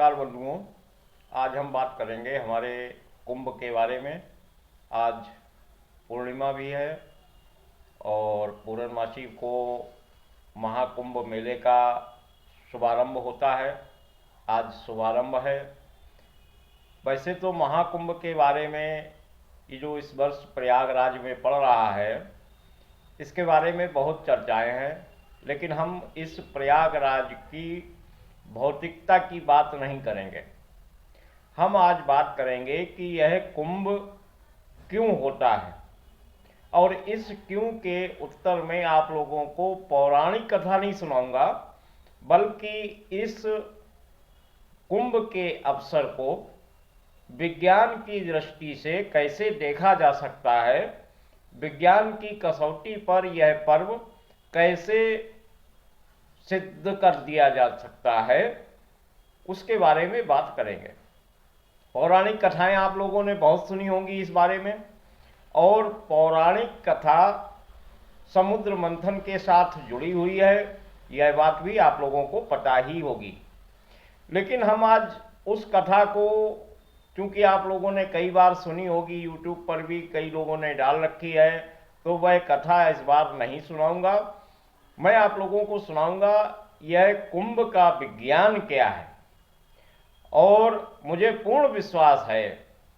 नमस्कार बंधुओं। आज हम बात करेंगे हमारे कुंभ के बारे में। आज पूर्णिमा भी है और पूर्णमासी को महाकुंभ मेले का शुभारंभ होता है। आज शुभारंभ है। वैसे तो महाकुंभ के बारे में ये जो इस वर्ष प्रयागराज में पड़ रहा है, इसके बारे में बहुत चर्चाएं हैं, लेकिन हम इस प्रयागराज की भौतिकता की बात नहीं करेंगे। हम आज बात करेंगे कि यह कुंभ क्यों होता है, और इस क्यों के उत्तर में आप लोगों को पौराणिक कथा नहीं सुनाऊंगा, बल्कि इस कुंभ के अवसर को विज्ञान की दृष्टि से कैसे देखा जा सकता है, विज्ञान की कसौटी पर यह पर्व कैसे सिद्ध कर दिया जा सकता है, उसके बारे में बात करेंगे। पौराणिक कथाएं आप लोगों ने बहुत सुनी होंगी इस बारे में, और पौराणिक कथा समुद्र मंथन के साथ जुड़ी हुई है, यह बात भी आप लोगों को पता ही होगी। लेकिन हम आज उस कथा को, क्योंकि आप लोगों ने कई बार सुनी होगी, यूट्यूब पर भी कई लोगों ने डाल रखी है, तो वह कथा इस बार नहीं सुनाऊंगा। मैं आप लोगों को सुनाऊंगा यह कुंभ का विज्ञान क्या है। और मुझे पूर्ण विश्वास है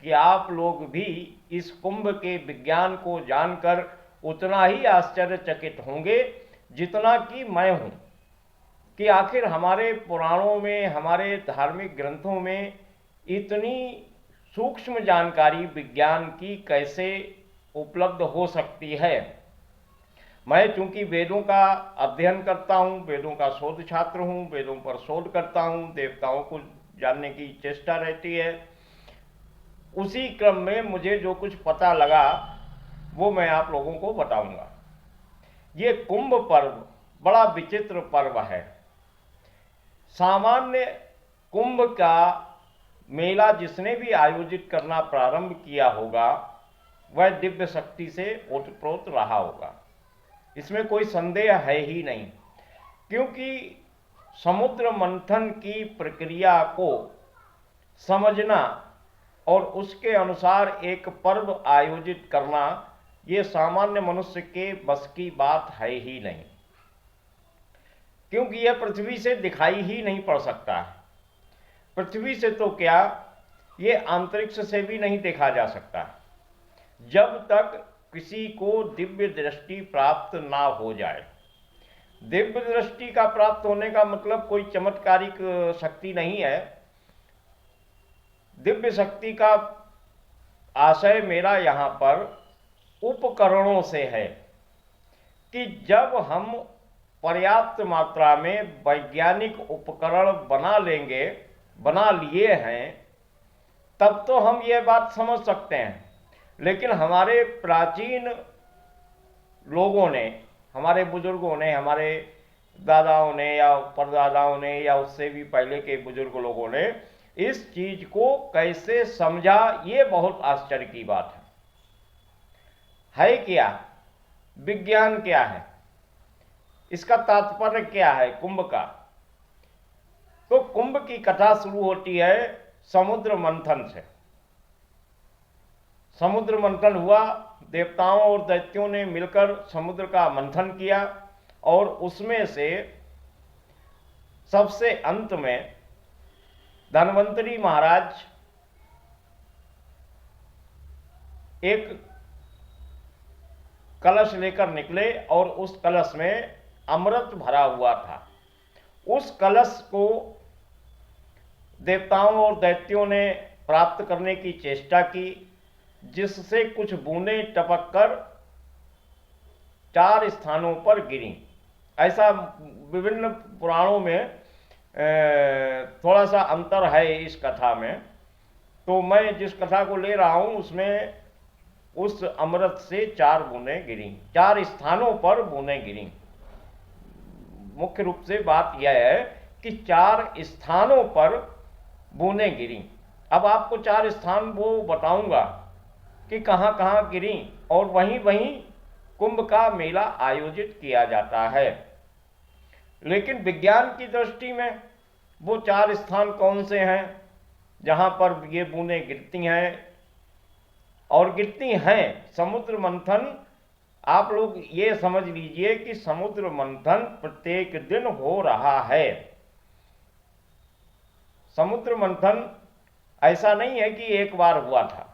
कि आप लोग भी इस कुंभ के विज्ञान को जानकर उतना ही आश्चर्यचकित होंगे जितना कि मैं हूं, कि आखिर हमारे पुराणों में, हमारे धार्मिक ग्रंथों में इतनी सूक्ष्म जानकारी विज्ञान की कैसे उपलब्ध हो सकती है। मैं चूंकि वेदों का अध्ययन करता हूँ, वेदों का शोध छात्र हूँ, वेदों पर शोध करता हूँ, देवताओं को जानने की चेष्टा रहती है, उसी क्रम में मुझे जो कुछ पता लगा वो मैं आप लोगों को बताऊंगा। ये कुंभ पर्व बड़ा विचित्र पर्व है। सामान्य कुंभ का मेला जिसने भी आयोजित करना प्रारंभ किया होगा, वह दिव्य शक्ति से ओतप्रोत रहा होगा, इसमें कोई संदेह है ही नहीं। क्योंकि समुद्र मंथन की प्रक्रिया को समझना और उसके अनुसार एक पर्व आयोजित करना, ये सामान्य मनुष्य के बस की बात है ही नहीं, क्योंकि यह पृथ्वी से दिखाई ही नहीं पड़ सकता है। पृथ्वी से तो क्या, ये अंतरिक्ष से भी नहीं देखा जा सकता जब तक किसी को दिव्य दृष्टि प्राप्त ना हो जाए। दिव्य दृष्टि का प्राप्त होने का मतलब कोई चमत्कारिक शक्ति नहीं है। दिव्य शक्ति का आशय मेरा यहाँ पर उपकरणों से है, कि जब हम पर्याप्त मात्रा में वैज्ञानिक उपकरण बना लिए हैं, तब तो हम ये बात समझ सकते हैं। लेकिन हमारे प्राचीन लोगों ने, हमारे बुजुर्गों ने, हमारे दादाओं ने या परदादाओं ने या उससे भी पहले के बुजुर्ग लोगों ने इस चीज को कैसे समझा, ये बहुत आश्चर्य की बात है क्या? विज्ञान क्या है, इसका तात्पर्य क्या है कुंभ का? तो कुंभ की कथा शुरू होती है समुद्र मंथन से। समुद्र मंथन हुआ, देवताओं और दैत्यों ने मिलकर समुद्र का मंथन किया, और उसमें से सबसे अंत में धन्वंतरी महाराज एक कलश लेकर निकले, और उस कलश में अमृत भरा हुआ था। उस कलश को देवताओं और दैत्यों ने प्राप्त करने की चेष्टा की, जिससे कुछ बूंदें टपक कर 4 स्थानों पर गिरी। ऐसा विभिन्न पुराणों में थोड़ा सा अंतर है इस कथा में, तो मैं जिस कथा को ले रहा हूं उसमें उस अमृत से 4 बूंदें गिरी, 4 स्थानों पर बूंदें गिरी। मुख्य रूप से बात यह है कि 4 स्थानों पर बूंदें गिरी। अब आपको 4 स्थान वो बताऊंगा कि कहां कहां गिरी, और वहीं वहीं कुंभ का मेला आयोजित किया जाता है। लेकिन विज्ञान की दृष्टि में वो 4 स्थान कौन से हैं जहाँ पर ये बूंदें गिरती हैं और गिरती हैं? समुद्र मंथन, आप लोग ये समझ लीजिए कि समुद्र मंथन प्रत्येक दिन हो रहा है। समुद्र मंथन ऐसा नहीं है कि एक बार हुआ था।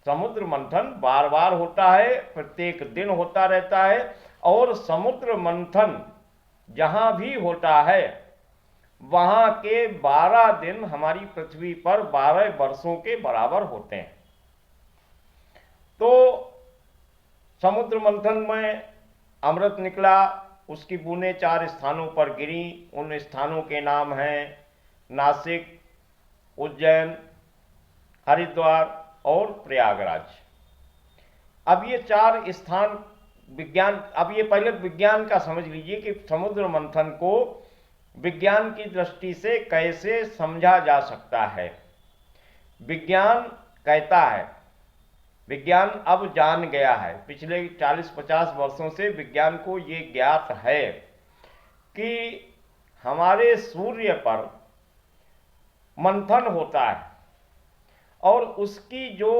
समुद्र मंथन बार बार होता है, प्रत्येक दिन होता रहता है। और समुद्र मंथन जहां भी होता है वहां के 12 दिन हमारी पृथ्वी पर 12 वर्षों के बराबर होते हैं। तो समुद्र मंथन में अमृत निकला, उसकी बूंदें 4 स्थानों पर गिरी। उन स्थानों के नाम हैं नासिक, उज्जैन, हरिद्वार और प्रयागराज। अब ये 4 स्थान विज्ञान, अब ये पहले विज्ञान का समझ लीजिए कि समुद्र मंथन को विज्ञान की दृष्टि से कैसे समझा जा सकता है। विज्ञान कहता है, विज्ञान अब जान गया है, पिछले 40-50 वर्षों से विज्ञान को ये ज्ञात है कि हमारे सूर्य पर मंथन होता है और उसकी जो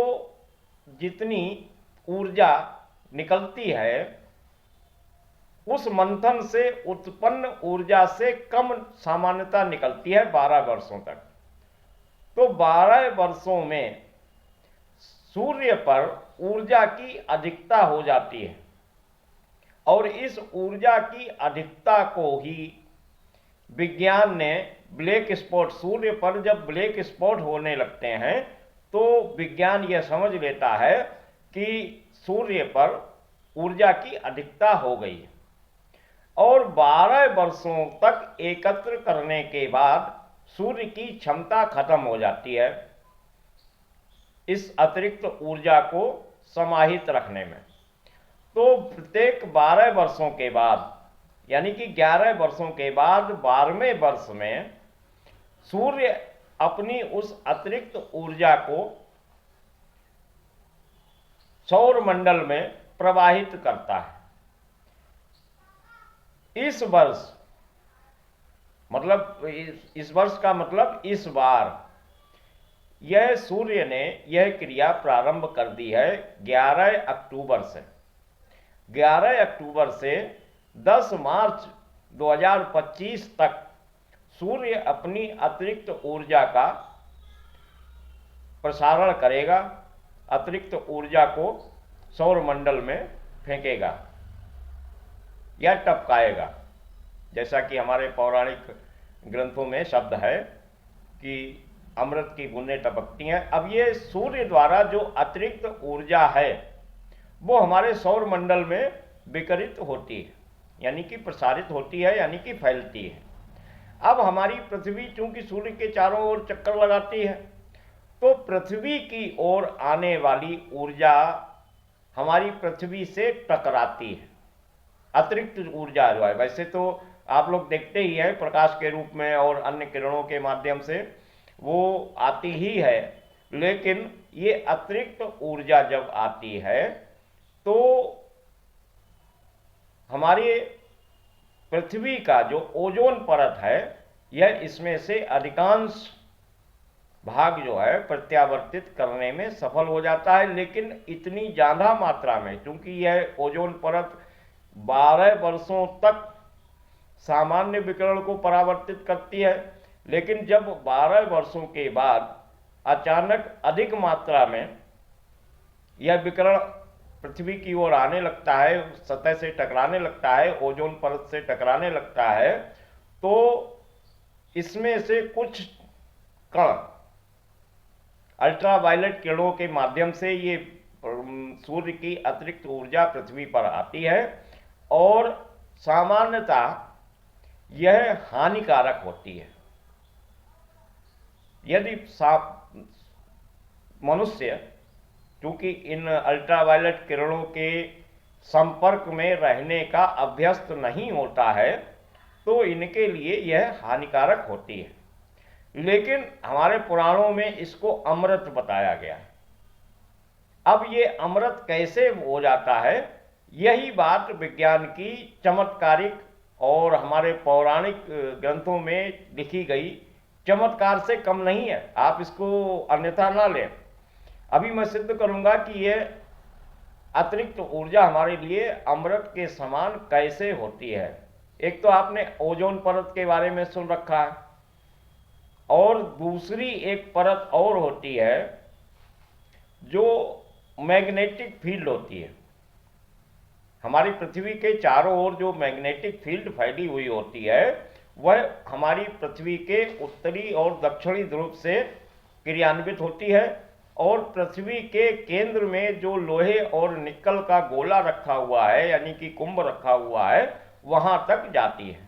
जितनी ऊर्जा निकलती है उस मंथन से उत्पन्न ऊर्जा से कम सामान्यता निकलती है 12 वर्षों तक। तो 12 वर्षों में सूर्य पर ऊर्जा की अधिकता हो जाती है और इस ऊर्जा की अधिकता को ही विज्ञान ने ब्लैक स्पॉट, सूर्य पर जब ब्लैक स्पॉट होने लगते हैं तो विज्ञान यह समझ लेता है कि सूर्य पर ऊर्जा की अधिकता हो गई है और 12 वर्षों तक एकत्र करने के बाद सूर्य की क्षमता खत्म हो जाती है इस अतिरिक्त ऊर्जा को समाहित रखने में। तो प्रत्येक 12 वर्षों के बाद, यानी कि 11 वर्षों के बाद 12वें वर्ष में सूर्य अपनी उस अतिरिक्त ऊर्जा को सौर मंडल में प्रवाहित करता है। इस वर्ष, मतलब इस वर्ष का मतलब इस बार यह सूर्य ने यह क्रिया प्रारंभ कर दी है 11 अक्टूबर से। 11 अक्टूबर से 10 मार्च 2025 तक सूर्य अपनी अतिरिक्त ऊर्जा का प्रसारण करेगा, अतिरिक्त ऊर्जा को सौर मंडल में फेंकेगा या टपकाएगा। जैसा कि हमारे पौराणिक ग्रंथों में शब्द है कि अमृत की बूंदें टपकती हैं। अब ये सूर्य द्वारा जो अतिरिक्त ऊर्जा है वो हमारे सौर मंडल में विकिरित होती है, यानी कि प्रसारित होती है, यानी कि फैलती है। अब हमारी पृथ्वी चूंकि सूर्य के चारों ओर चक्कर लगाती है तो पृथ्वी की ओर आने वाली ऊर्जा हमारी पृथ्वी से टकराती है। अतिरिक्त ऊर्जा जो है, वैसे तो आप लोग देखते ही हैं प्रकाश के रूप में और अन्य किरणों के माध्यम से वो आती ही है, लेकिन ये अतिरिक्त ऊर्जा जब आती है तो हमारी पृथ्वी का जो ओजोन परत है यह इसमें से अधिकांश भाग जो है प्रत्यावर्तित करने में सफल हो जाता है। लेकिन इतनी ज़्यादा मात्रा में, क्योंकि यह ओजोन परत 12 वर्षों तक सामान्य विकिरण को परावर्तित करती है, लेकिन जब 12 वर्षों के बाद अचानक अधिक मात्रा में यह विकिरण पृथ्वी की ओर आने लगता है, सतह से टकराने लगता है, ओजोन परत से टकराने लगता है, तो इसमें से कुछ कण अल्ट्रावायलेट किरणों के माध्यम से ये सूर्य की अतिरिक्त ऊर्जा पृथ्वी पर आती है और सामान्यतः यह हानिकारक होती है। यदि मनुष्य क्योंकि इन अल्ट्रावायलेट किरणों के संपर्क में रहने का अभ्यस्त नहीं होता है तो इनके लिए यह हानिकारक होती है, लेकिन हमारे पुराणों में इसको अमृत बताया गया है। अब ये अमृत कैसे हो जाता है, यही बात विज्ञान की चमत्कारिक और हमारे पौराणिक ग्रंथों में लिखी गई चमत्कार से कम नहीं है, आप इसको अन्यथा ना लें। अभी मैं सिद्ध करूंगा कि ये अतिरिक्त ऊर्जा हमारे लिए अमृत के समान कैसे होती है। एक तो आपने ओजोन परत के बारे में सुन रखा है, और दूसरी एक परत और होती है जो मैग्नेटिक फील्ड होती है। हमारी पृथ्वी के चारों ओर जो मैग्नेटिक फील्ड फैली हुई होती है वह हमारी पृथ्वी के उत्तरी और दक्षिणी ध्रुव से क्रियान्वित होती है, और पृथ्वी के केंद्र में जो लोहे और निकल का गोला रखा हुआ है यानी कि कुंभ रखा हुआ है वहां तक जाती है,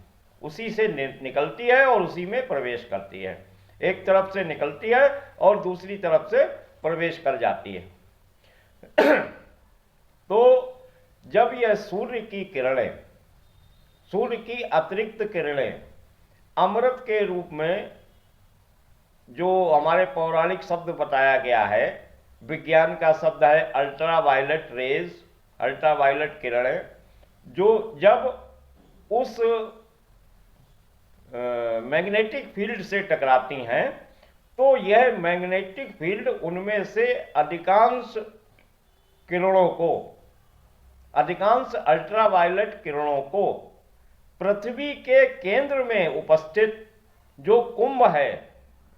उसी से निकलती है और उसी में प्रवेश करती है। एक तरफ से निकलती है और दूसरी तरफ से प्रवेश कर जाती है। तो जब यह सूर्य की किरणें, सूर्य की अतिरिक्त किरणें अमृत के रूप में, जो हमारे पौराणिक शब्द बताया गया है, विज्ञान का शब्द है अल्ट्रावायलेट रेज, अल्ट्रावायलेट किरणें, जो जब उस मैग्नेटिक फील्ड से टकराती हैं तो यह मैग्नेटिक फील्ड उनमें से अधिकांश किरणों को, अधिकांश अल्ट्रावायलेट किरणों को पृथ्वी के केंद्र में उपस्थित जो कुंभ है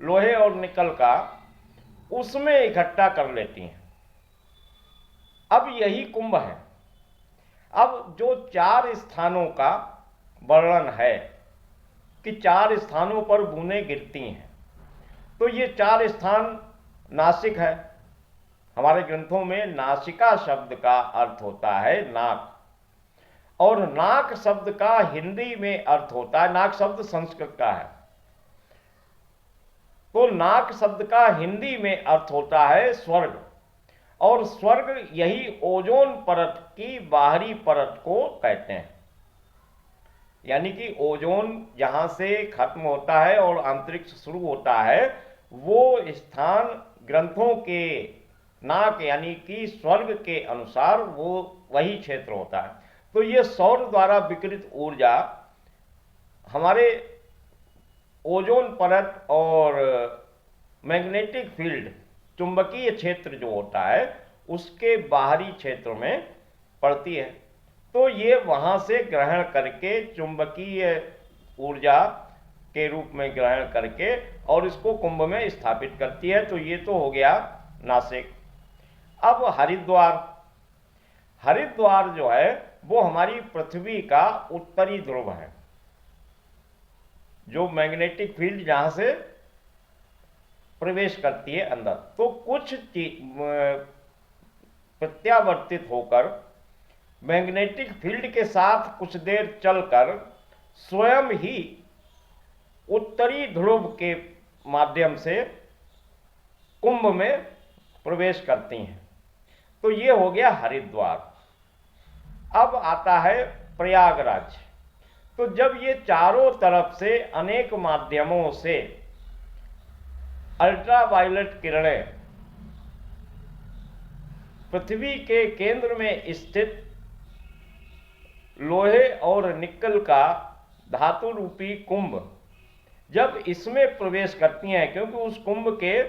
लोहे और निकल का, उसमें इकट्ठा कर लेती हैं। अब यही कुंभ है। अब जो 4 स्थानों का वर्णन है कि 4 स्थानों पर बूंदें गिरती हैं, तो ये 4 स्थान नासिक है। हमारे ग्रंथों में नासिका शब्द का अर्थ होता है नाक, और नाक शब्द का हिंदी में अर्थ होता है, नाक शब्द संस्कृत का है, तो नाक शब्द का हिंदी में अर्थ होता है स्वर्ग, और स्वर्ग यही ओजोन परत की बाहरी परत को कहते हैं। यानी कि ओजोन जहां से खत्म होता है और अंतरिक्ष शुरू होता है, वो स्थान ग्रंथों के नाक यानी कि स्वर्ग के अनुसार वो वही क्षेत्र होता है। तो ये सौर द्वारा विकिरित ऊर्जा हमारे ओजोन परत और मैग्नेटिक फील्ड, चुंबकीय क्षेत्र जो होता है, उसके बाहरी क्षेत्र में पड़ती है। तो ये वहां से ग्रहण करके चुंबकीय ऊर्जा के रूप में ग्रहण करके और इसको कुंभ में स्थापित करती है। तो ये तो हो गया नासिक। अब हरिद्वार, हरिद्वार जो है वो हमारी पृथ्वी का उत्तरी ध्रुव है, जो मैग्नेटिक फील्ड जहां से प्रवेश करती है अंदर, तो कुछ प्रत्यावर्तित होकर मैग्नेटिक फील्ड के साथ कुछ देर चलकर स्वयं ही उत्तरी ध्रुव के माध्यम से कुंभ में प्रवेश करती हैं। तो ये हो गया हरिद्वार। अब आता है प्रयागराज। तो जब ये चारों तरफ से अनेक माध्यमों से अल्ट्रावायलेट किरणें पृथ्वी के केंद्र में स्थित लोहे और निकल का धातु रूपी कुंभ जब इसमें प्रवेश करती हैं, क्योंकि उस कुंभ के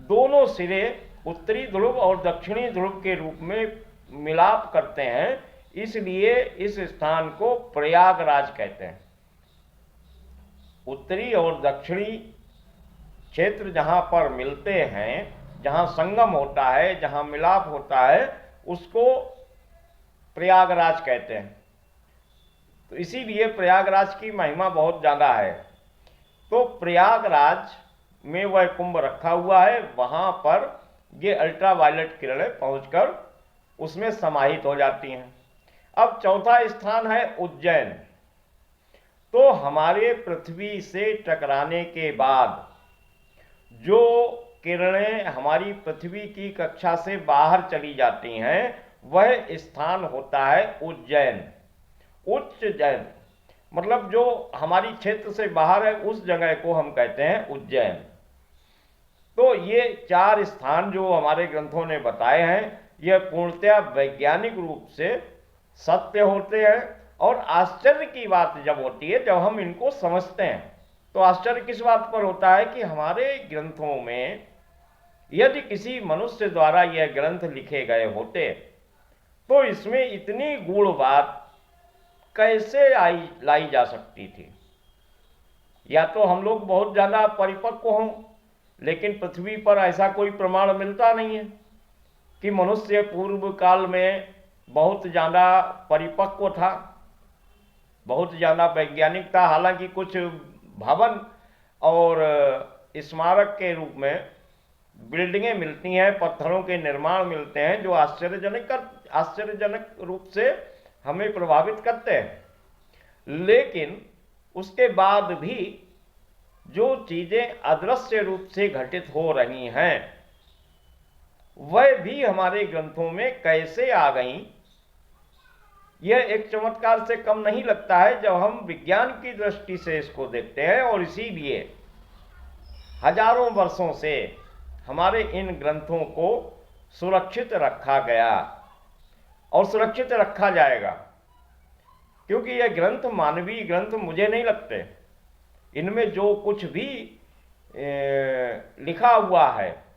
दोनों सिरे उत्तरी ध्रुव और दक्षिणी ध्रुव के रूप में मिलाप करते हैं, इसलिए इस स्थान को प्रयागराज कहते हैं। उत्तरी और दक्षिणी क्षेत्र जहां पर मिलते हैं, जहां संगम होता है, जहां मिलाप होता है, उसको प्रयागराज कहते हैं। तो इसीलिए प्रयागराज की महिमा बहुत ज़्यादा है। तो प्रयागराज में वह कुंभ रखा हुआ है, वहां पर ये अल्ट्रावायलेट किरणें पहुंचकर उसमें समाहित हो जाती हैं। अब चौथा स्थान है उज्जैन। तो हमारे पृथ्वी से टकराने के बाद जो किरणें हमारी पृथ्वी की कक्षा से बाहर चली जाती हैं, वह स्थान होता है उज्जैन। उच्चजैन मतलब जो हमारी क्षेत्र से बाहर है, उस जगह को हम कहते हैं उज्जैन। तो ये 4 स्थान जो हमारे ग्रंथों ने बताए हैं, यह पूर्णतया वैज्ञानिक रूप से सत्य होते हैं। और आश्चर्य की बात जब होती है जब हम इनको समझते हैं, तो आश्चर्य किस बात पर होता है कि हमारे ग्रंथों में यदि किसी मनुष्य द्वारा यह ग्रंथ लिखे गए होते तो इसमें इतनी गूढ़ बात कैसे लाई जा सकती थी। या तो हम लोग बहुत ज़्यादा परिपक्व हों, लेकिन पृथ्वी पर ऐसा कोई प्रमाण मिलता नहीं है कि मनुष्य पूर्व काल में बहुत ज़्यादा परिपक्व था, बहुत ज़्यादा वैज्ञानिक था। हालांकि कुछ भवन और स्मारक के रूप में बिल्डिंगें मिलती हैं, पत्थरों के निर्माण मिलते हैं जो आश्चर्यजनक रूप से हमें प्रभावित करते हैं, लेकिन उसके बाद भी जो चीज़ें अदृश्य रूप से घटित हो रही हैं वह भी हमारे ग्रंथों में कैसे आ गईं, यह एक चमत्कार से कम नहीं लगता है जब हम विज्ञान की दृष्टि से इसको देखते हैं। और इसीलिए हजारों वर्षों से हमारे इन ग्रंथों को सुरक्षित रखा गया और सुरक्षित रखा जाएगा, क्योंकि यह ग्रंथ मानवीय ग्रंथ मुझे नहीं लगते। इनमें जो कुछ भी लिखा हुआ है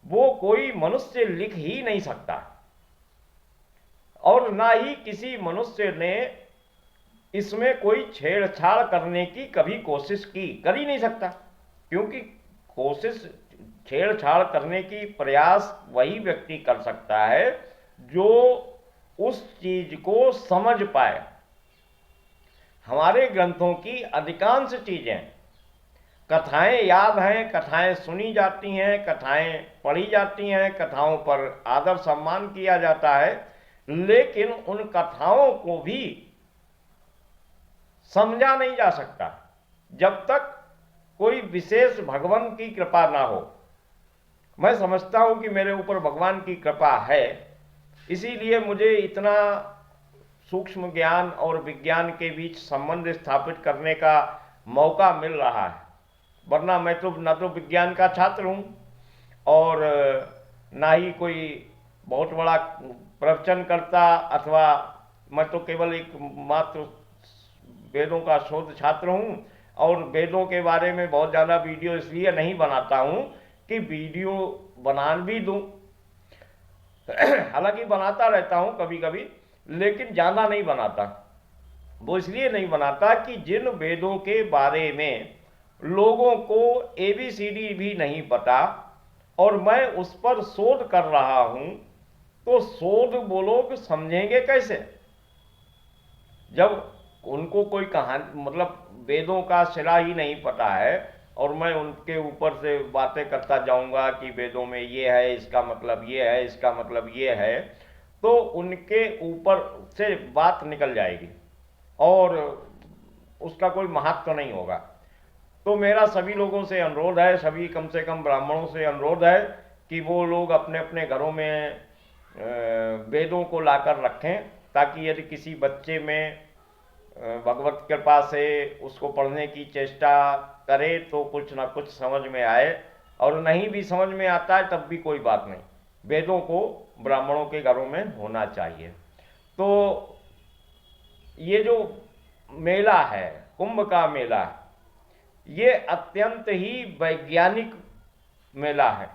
वो कोई मनुष्य लिख ही नहीं सकता, और ना ही किसी मनुष्य ने इसमें कोई छेड़छाड़ करने की कभी कोशिश की, कर ही नहीं सकता। क्योंकि कोशिश छेड़छाड़ करने की प्रयास वही व्यक्ति कर सकता है जो उस चीज को समझ पाए। हमारे ग्रंथों की अधिकांश चीजें, कथाएं याद हैं, कथाएं सुनी जाती हैं, कथाएं पढ़ी जाती हैं, कथाओं पर आदर सम्मान किया जाता है, लेकिन उन कथाओं को भी समझा नहीं जा सकता जब तक कोई विशेष भगवान की कृपा ना हो। मैं समझता हूं कि मेरे ऊपर भगवान की कृपा है, इसीलिए मुझे इतना सूक्ष्म ज्ञान और विज्ञान के बीच संबंध स्थापित करने का मौका मिल रहा है। वरना मैं तो न तो विज्ञान का छात्र हूं और ना ही कोई बहुत बड़ा प्रवचन करता, अथवा मैं तो केवल एक मात्र वेदों का शोध छात्र हूं। और वेदों के बारे में बहुत ज़्यादा वीडियो इसलिए नहीं बनाता हूं कि वीडियो बना भी दूं, हालांकि बनाता रहता हूं कभी कभी, लेकिन ज़्यादा नहीं बनाता। वो इसलिए नहीं बनाता कि जिन वेदों के बारे में लोगों को ABCD भी नहीं पता और मैं उस पर शोध कर रहा हूं, तो शोध वो लोग समझेंगे कैसे जब उनको कोई कहानी, मतलब वेदों का सिरा ही नहीं पता है और मैं उनके ऊपर से बातें करता जाऊंगा कि वेदों में ये है, इसका मतलब ये है, इसका मतलब ये है, तो उनके ऊपर से बात निकल जाएगी और उसका कोई महत्व नहीं होगा। तो मेरा सभी लोगों से अनुरोध है, सभी कम से कम ब्राह्मणों से अनुरोध है कि वो लोग अपने अपने घरों में वेदों को लाकर रखें, ताकि यदि किसी बच्चे में भगवत कृपा से उसको पढ़ने की चेष्टा करे तो कुछ ना कुछ समझ में आए, और नहीं भी समझ में आता है तब भी कोई बात नहीं, वेदों को ब्राह्मणों के घरों में होना चाहिए। तो ये जो मेला है, कुंभ का मेला, ये अत्यंत ही वैज्ञानिक मेला है।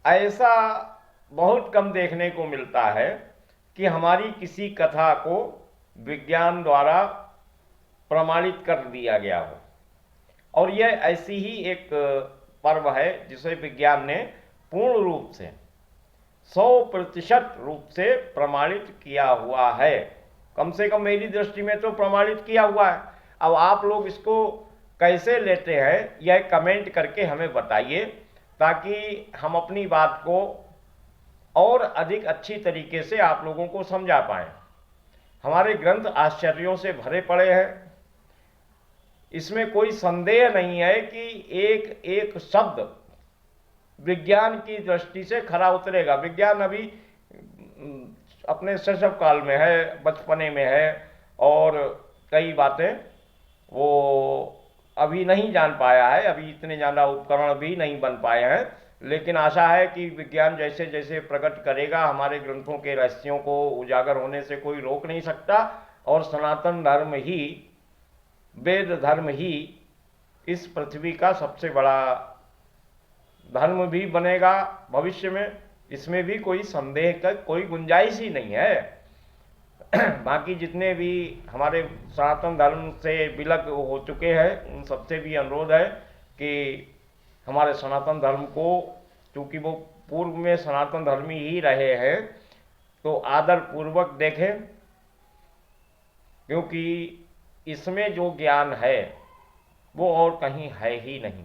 ऐसा बहुत कम देखने को मिलता है कि हमारी किसी कथा को विज्ञान द्वारा प्रमाणित कर दिया गया हो, और यह ऐसी ही एक पर्व है जिसे विज्ञान ने पूर्ण रूप से 100% रूप से प्रमाणित किया हुआ है। कम से कम मेरी दृष्टि में तो प्रमाणित किया हुआ है। अब आप लोग इसको कैसे लेते हैं यह कमेंट करके हमें बताइए, ताकि हम अपनी बात को और अधिक अच्छी तरीके से आप लोगों को समझा पाएं। हमारे ग्रंथ आश्चर्यों से भरे पड़े हैं, इसमें कोई संदेह नहीं है कि एक एक शब्द विज्ञान की दृष्टि से खरा उतरेगा। विज्ञान अभी अपने शैशव काल में है, बचपने में है, और कई बातें वो अभी नहीं जान पाया है, अभी इतने ज़्यादा उपकरण भी नहीं बन पाए हैं। लेकिन आशा है कि विज्ञान जैसे जैसे प्रकट करेगा, हमारे ग्रंथों के रहस्यों को उजागर होने से कोई रोक नहीं सकता, और सनातन धर्म ही वेद धर्म ही इस पृथ्वी का सबसे बड़ा धर्म भी बनेगा भविष्य में, इसमें भी कोई संदेह का कोई गुंजाइश ही नहीं है। बाकी जितने भी हमारे सनातन धर्म से विलग हो चुके हैं उन सबसे भी अनुरोध है कि हमारे सनातन धर्म को, चूँकि वो पूर्व में सनातन धर्मी ही रहे हैं, तो आदर पूर्वक देखें, क्योंकि इसमें जो ज्ञान है वो और कहीं है ही नहीं।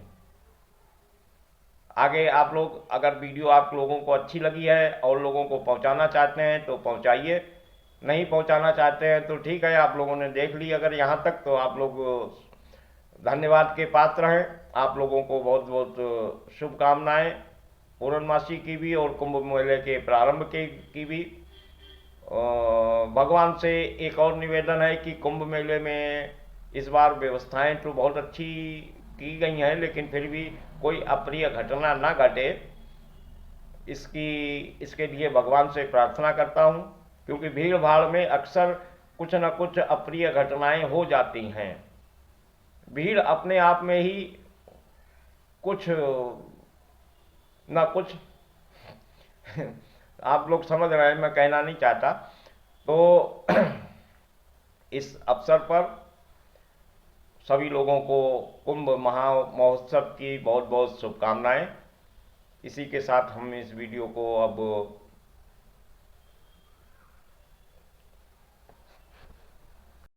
आगे आप लोग अगर वीडियो आप लोगों को अच्छी लगी है और लोगों को पहुंचाना चाहते हैं तो पहुंचाइए, नहीं पहुंचाना चाहते हैं तो ठीक है, आप लोगों ने देख ली अगर यहाँ तक तो आप लोग धन्यवाद के पात्र हैं। आप लोगों को बहुत बहुत शुभकामनाएं पूर्णमासी की भी और कुंभ मेले के प्रारंभ की भी। भगवान से एक और निवेदन है कि कुंभ मेले में इस बार व्यवस्थाएं तो बहुत अच्छी की गई हैं, लेकिन फिर भी कोई अप्रिय घटना ना घटे, इसके लिए भगवान से प्रार्थना करता हूँ, क्योंकि भीड़ भाड़ में अक्सर कुछ न कुछ अप्रिय घटनाएं हो जाती हैं। भीड़ अपने आप में ही कुछ न कुछ आप लोग समझ रहे हैं, मैं कहना नहीं चाहता। तो इस अवसर पर सभी लोगों को कुंभ महा महोत्सव की बहुत बहुत शुभकामनाएं। इसी के साथ हम इस वीडियो को अब